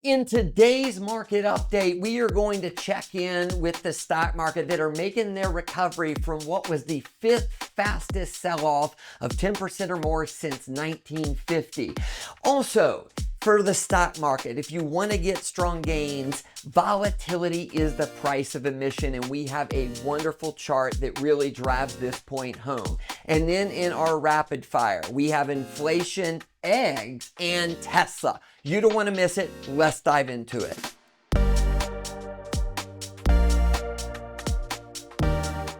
In today's market update, we are going to check in with the stock market that are making their recovery from what was the fifth fastest sell-off of 10% or more since 1950. Also, for the stock market, if you want to get strong gains, volatility is the price of admission, and we have a wonderful chart that really drives this point home. And then in our rapid fire, we have inflation, eggs, and Tesla. You don't want to miss it. Let's dive into it.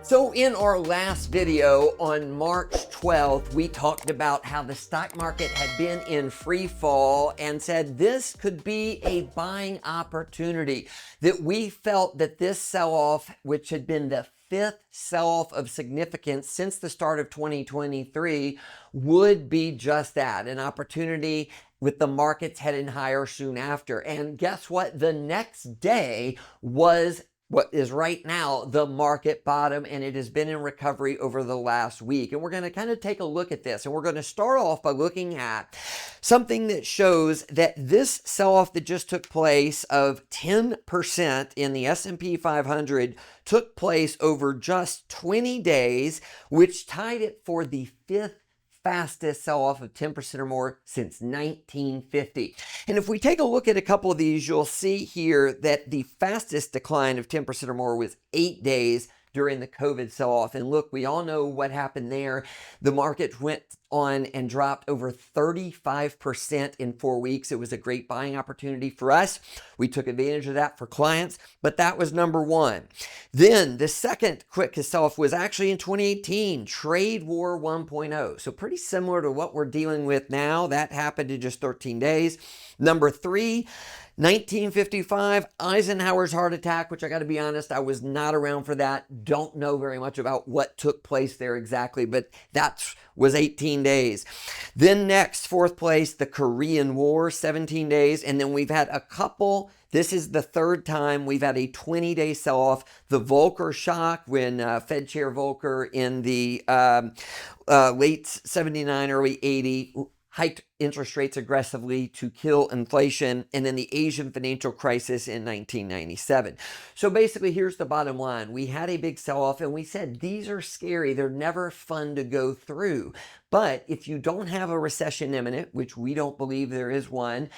So in our last video on March 12th, we talked about how the stock market had been in free fall and said this could be a buying opportunity, that we felt that this sell-off, which had been the fifth sell-off of significance since the start of 2023, would be just that, an opportunity with the markets heading higher soon after. And guess what? The next day was what is right now the market bottom, and it has been in recovery over the last week. And we're going to kind of take a look at this, and we're going to start off by looking at something that shows that this sell-off that just took place of 10% in the S&P 500 took place over just 20 days, which tied it for the fifth fastest sell-off of 10% or more since 1950. And if we take a look at a couple of these, you'll see here that the fastest decline of 10% or more was 8 days during the COVID sell-off. And look, we all know what happened there. The market went on and dropped over 35% in 4 weeks. It was a great buying opportunity for us. We took advantage of that for clients, but that was number one. Then the second quickest sell-off was actually in 2018, Trade War 1.0. So pretty similar to what we're dealing with now. That happened in just 13 days. Number three, 1955, Eisenhower's heart attack, which I got to be honest, I was not around for that. Don't know very much about what took place there exactly, but that was 18 days. Then next, fourth place, the Korean War, 17 days. And then we've had a couple. This is the third time we've had a 20-day sell-off. The Volcker shock, when Fed Chair Volcker in the late 79, early 80, hiked interest rates aggressively to kill inflation, and then the Asian financial crisis in 1997. So basically, here's the bottom line. We had a big sell-off, and we said these are scary. They're never fun to go through. But if you don't have a recession imminent, which we don't believe there is one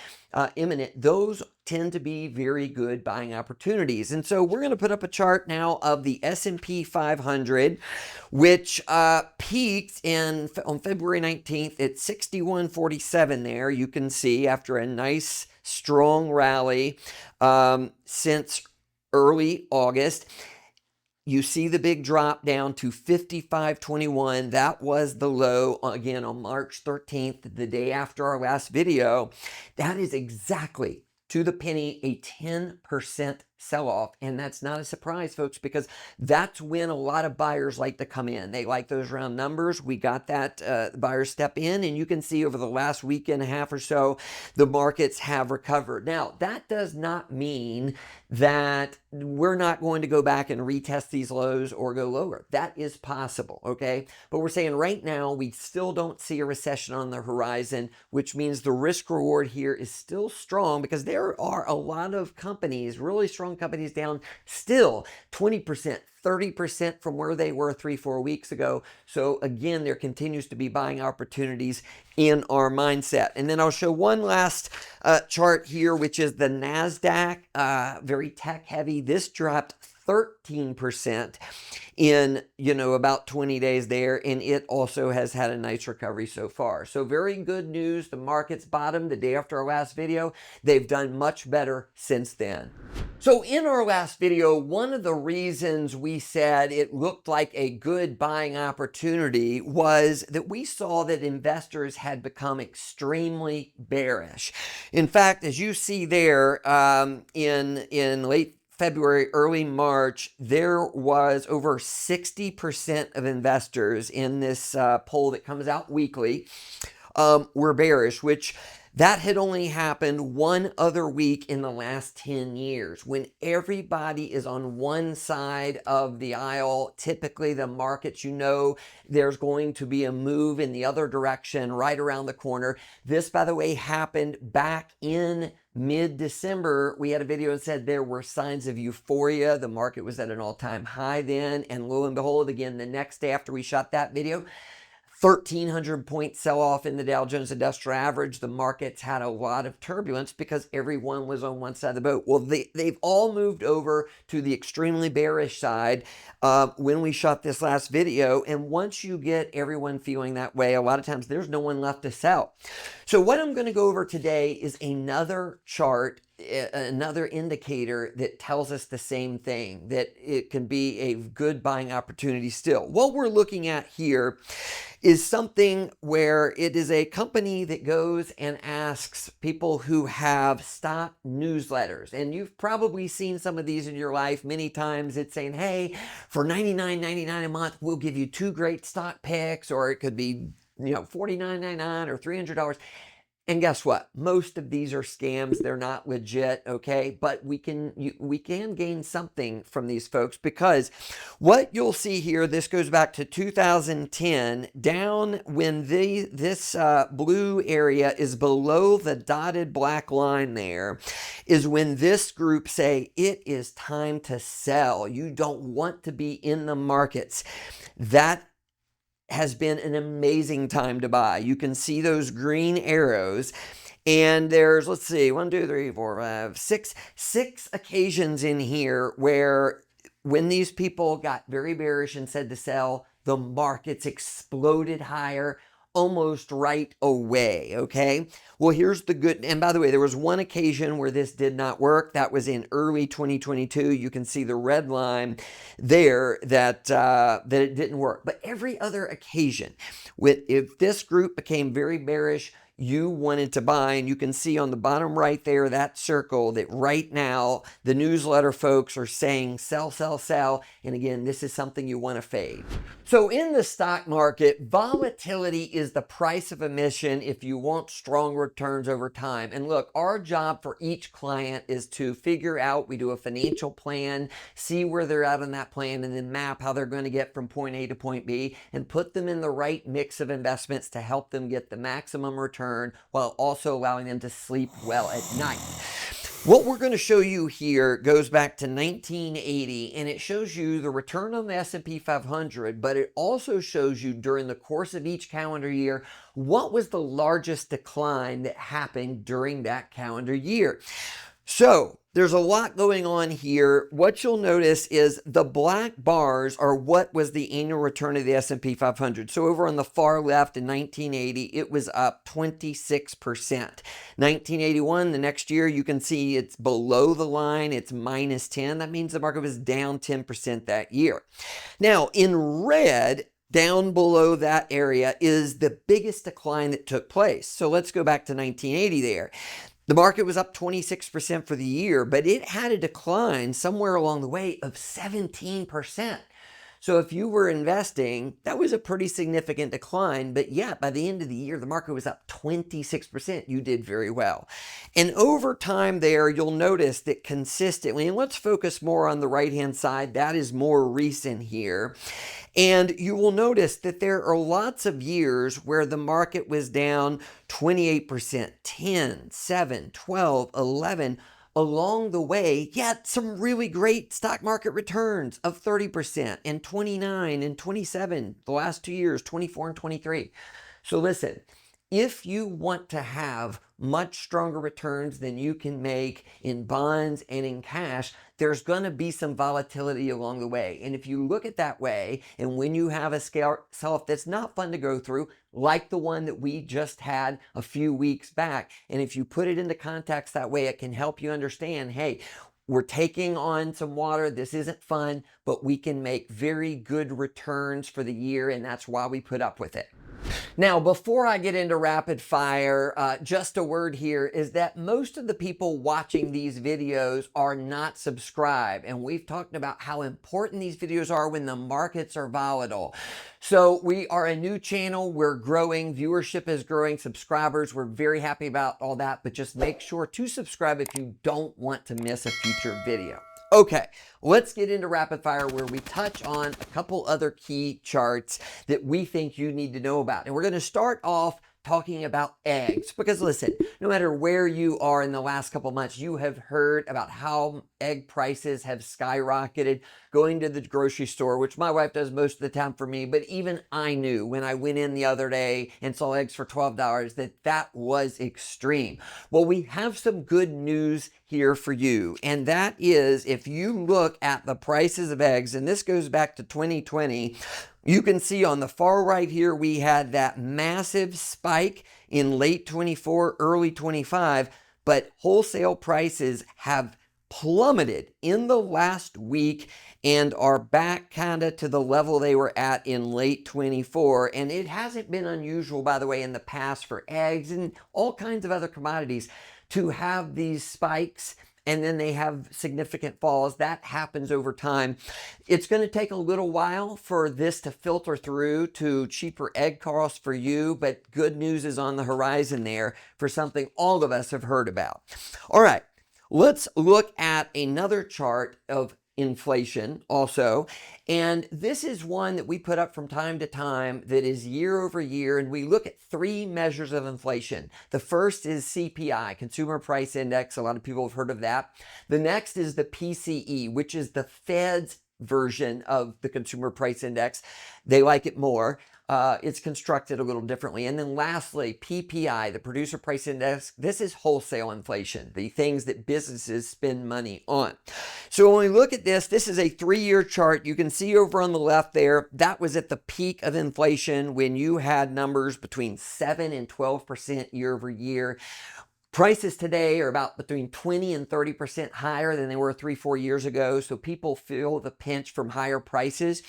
imminent, those tend to be very good buying opportunities. And so we're going to put up a chart now of the S&P 500, which peaked on February 19th at 6147 there. You can see after a nice strong rally since early August. You see the big drop down to 55.21. That was the low, again, on March 13th, the day after our last video. That is exactly to the penny a 10% sell-off. And that's not a surprise, folks, because that's when a lot of buyers like to come in. They like those round numbers. We got that buyers step in, and you can see over the last week and a half or so, the markets have recovered. Now, that does not mean that we're not going to go back and retest these lows or go lower. That is possible, okay? But we're saying right now, we still don't see a recession on the horizon, which means the risk reward here is still strong, because there are a lot of companies, really strong companies, down still 20%, 30% from where they were 3-4 weeks ago. So again, there continues to be buying opportunities in our mindset. And then I'll show one last chart here, which is the NASDAQ, very tech heavy. This dropped 13% in, about 20 days there, and it also has had a nice recovery so far. So very good news. The market's bottomed the day after our last video. They've done much better since then. So in our last video, one of the reasons we said it looked like a good buying opportunity was that we saw that investors had become extremely bearish. In fact, as you see there, in late February, early March, there was over 60% of investors in this poll that comes out weekly were bearish, which That had only happened one other week in the last 10 years. When everybody is on one side of the aisle, typically the markets, there's going to be a move in the other direction right around the corner. This, by the way, happened back in mid-December. We had a video that said there were signs of euphoria. The market was at an all-time high then. And lo and behold, again, the next day after we shot that video, 1,300 point sell-off in the Dow Jones Industrial Average. The markets had a lot of turbulence because everyone was on one side of the boat. Well, they've all moved over to the extremely bearish side when we shot this last video. And once you get everyone feeling that way, a lot of times there's no one left to sell. So what I'm going to go over today is another chart, another indicator that tells us the same thing, that it can be a good buying opportunity still. What we're looking at here is something where it is a company that goes and asks people who have stock newsletters. And you've probably seen some of these in your life. Many times it's saying, hey, for $99.99 a month, we'll give you 2 great stock picks, or it could be, $49.99 or $300. And guess what? Most of these are scams. They're not legit, okay? But we can gain something from these folks, because what you'll see here, this goes back to 2010, down when this blue area is below the dotted black line there, is when this group say it is time to sell. You don't want to be in the markets. That has been an amazing time to buy. You can see those green arrows, and there's, let's see, 1, 2, 3, 4, 5, 6 occasions in here where when these people got very bearish and said to sell, the markets exploded higher almost right away, okay? Well, here's the good, and by the way, there was one occasion where this did not work. That was in early 2022. You can see the red line there that it didn't work. But every other occasion, if this group became very bearish, you wanted to buy, and you can see on the bottom right there, that circle, that right now the newsletter folks are saying sell, sell, sell. And again, this is something you want to fade. So in the stock market, volatility is the price of admission if you want strong returns over time. And look, our job for each client is to figure out, we do a financial plan, see where they're at on that plan, and then map how they're going to get from point A to point B, and put them in the right mix of investments to help them get the maximum return while also allowing them to sleep well at night. What we're going to show you here goes back to 1980, and it shows you the return on the S&P 500, but it also shows you during the course of each calendar year, what was the largest decline that happened during that calendar year. So there's a lot going on here. What you'll notice is the black bars are what was the annual return of the S&P 500. So over on the far left in 1980, it was up 26%. 1981, the next year, you can see it's below the line. It's minus 10. That means the market was down 10% that year. Now, in red, down below that area is the biggest decline that took place. So let's go back to 1980 there. The market was up 26% for the year, but it had a decline somewhere along the way of 17%. So if you were investing, that was a pretty significant decline, but yet by the end of the year, the market was up 26%. You did very well. And over time there, you'll notice that consistently, and let's focus more on the right-hand side, that is more recent here. And you will notice that there are lots of years where the market was down 28%, 10, 7, 12, 11, along the way, yet some really great stock market returns of 30% and 29 and 27 the last 2 years, 24 and 23. So listen, if you want to have much stronger returns than you can make in bonds and in cash, there's going to be some volatility along the way. And if you look at that way, and when you have a sell-off that's not fun to go through, like the one that we just had a few weeks back, and if you put it into context that way, it can help you understand, hey, we're taking on some water. This isn't fun, but we can make very good returns for the year, and that's why we put up with it. Now, before I get into rapid fire, just a word here is that most of the people watching these videos are not subscribed. And we've talked about how important these videos are when the markets are volatile. So we are a new channel. We're growing. Viewership is growing. Subscribers. We're very happy about all that. But just make sure to subscribe if you don't want to miss a future video. Okay, let's get into rapid fire where we touch on a couple other key charts that we think you need to know about. And we're going to start off talking about eggs because listen, no matter where you are in the last couple months, you have heard about how egg prices have skyrocketed. Going to the grocery store, which my wife does most of the time for me, but even I knew when I went in the other day and saw eggs for $12 that that was extreme. Well, we have some good news here for you, and that is if you look at the prices of eggs, and this goes back to 2020, you can see on the far right here, we had that massive spike in late 24, early 25, but wholesale prices have plummeted in the last week and are back kind of to the level they were at in late 24. And it hasn't been unusual, by the way, in the past for eggs and all kinds of other commodities to have these spikes and then they have significant falls. That happens over time. It's going to take a little while for this to filter through to cheaper egg costs for you, but good news is on the horizon there for something all of us have heard about. All right, let's look at another chart of inflation also. And this is one that we put up from time to time that is year over year. And we look at three measures of inflation. The first is CPI, Consumer Price Index. A lot of people have heard of that. The next is the PCE, which is the Fed's version of the Consumer Price Index. They like it more. It's constructed a little differently. And then lastly, PPI, the Producer Price Index. This is wholesale inflation, the things that businesses spend money on. So when we look at this, this is a 3-year chart. You can see over on the left there, that was at the peak of inflation when you had numbers between 7 and 12% year over year. Prices today are about between 20 and 30% higher than they were 3-4 years ago. So people feel the pinch from higher prices.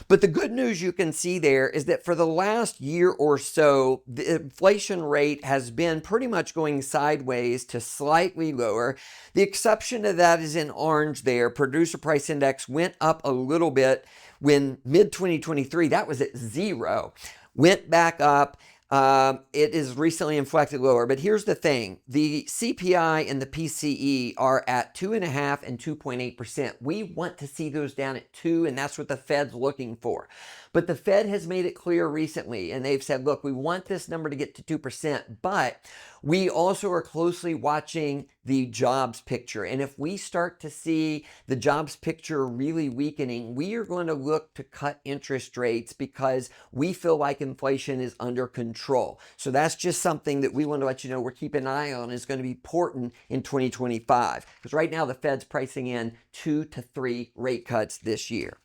But the good news you can see there is that for the last year or so, the inflation rate has been pretty much going sideways to slightly lower. The exception to that is in orange there. Producer Price Index went up a little bit when mid-2023, that was at 0, went back up. It is recently inflected lower, but here's the thing. The CPI and the PCE are at 2.5% and 2.8%. We want to see those down at 2%, and that's what the Fed's looking for. But the Fed has made it clear recently, and they've said, look, we want this number to get to 2%, but we also are closely watching the jobs picture. And if we start to see the jobs picture really weakening, we are going to look to cut interest rates because we feel like inflation is under control. So that's just something that we want to let you know we're keeping an eye on is going to be important in 2025. Because right now the Fed's pricing in 2 to 3 rate cuts this year.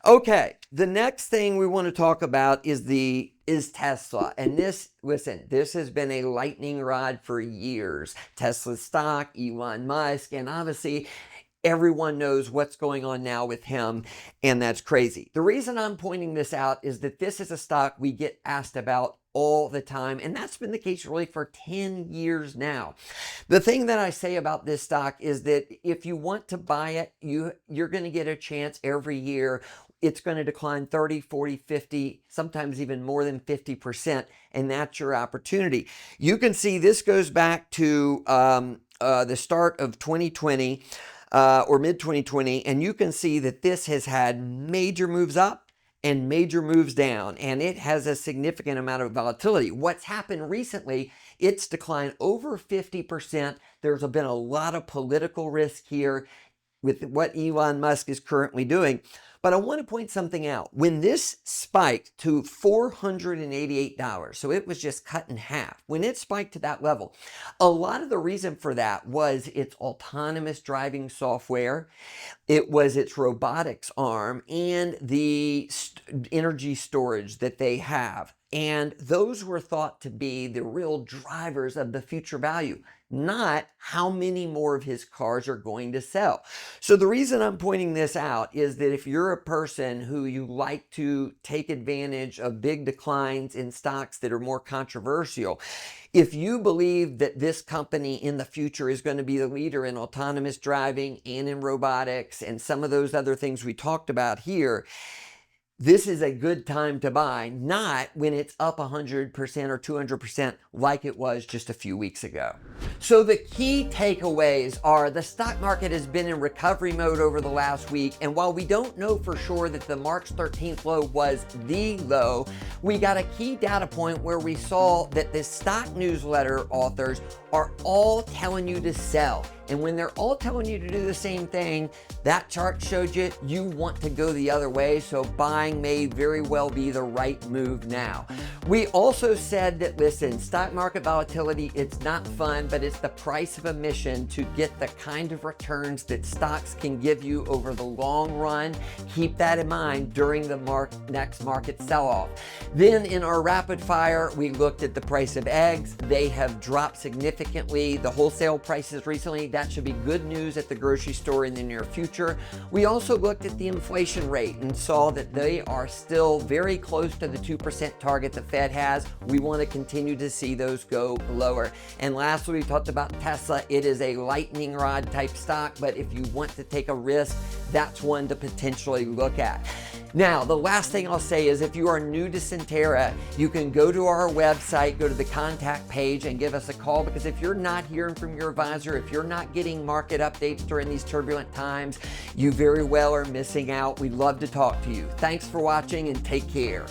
Okay, the next thing we want to talk about is Tesla. And this, listen, this has been a lightning rod for years. Tesla stock, Elon Musk, and obviously everyone knows what's going on now with him, and that's crazy. The reason I'm pointing this out is that this is a stock we get asked about all the time, and that's been the case really for 10 years now. The thing that I say about this stock is that if you want to buy it, you're going to get a chance every year. It's going to decline 30, 40, 50, sometimes even more than 50%, and that's your opportunity. You can see this goes back to the start of 2020 or mid-2020, and you can see that this has had major moves up and major moves down, and it has a significant amount of volatility. What's happened recently, it's declined over 50%. There's been a lot of political risk here with what Elon Musk is currently doing. But I want to point something out. When this spiked to $488, so it was just cut in half, when it spiked to that level, a lot of the reason for that was its autonomous driving software, it was its robotics arm, and the energy storage that they have. And those were thought to be the real drivers of the future value. not how many more of his cars are going to sell. So the reason I'm pointing this out is that if you're a person who you like to take advantage of big declines in stocks that are more controversial, if you believe that this company in the future is going to be the leader in autonomous driving and in robotics and some of those other things we talked about here, this is a good time to buy, not when it's up 100% or 200% like it was just a few weeks ago. So the key takeaways are the stock market has been in recovery mode over the last week, and while we don't know for sure that the March 13th low was the low, we got a key data point where we saw that the stock newsletter authors are all telling you to sell. And when they're all telling you to do the same thing, that chart showed you want to go the other way, so buying may very well be the right move now. We also said that, listen, stock market volatility, it's not fun, but it's the price of admission to get the kind of returns that stocks can give you over the long run. Keep that in mind during the next market sell-off. Then in our rapid fire, we looked at the price of eggs. They have dropped significantly. The wholesale prices recently, that should be good news at the grocery store in the near future. We also looked at the inflation rate and saw that they are still very close to the 2% target the Fed has. We want to continue to see those go lower. And lastly, we talked about Tesla. It is a lightning rod type stock, but if you want to take a risk, that's one to potentially look at. Now, the last thing I'll say is if you are new to Centera, you can go to our website, go to the contact page and give us a call, because if you're not hearing from your advisor, if you're not getting market updates during these turbulent times, you very well are missing out. We'd love to talk to you. Thanks for watching and take care.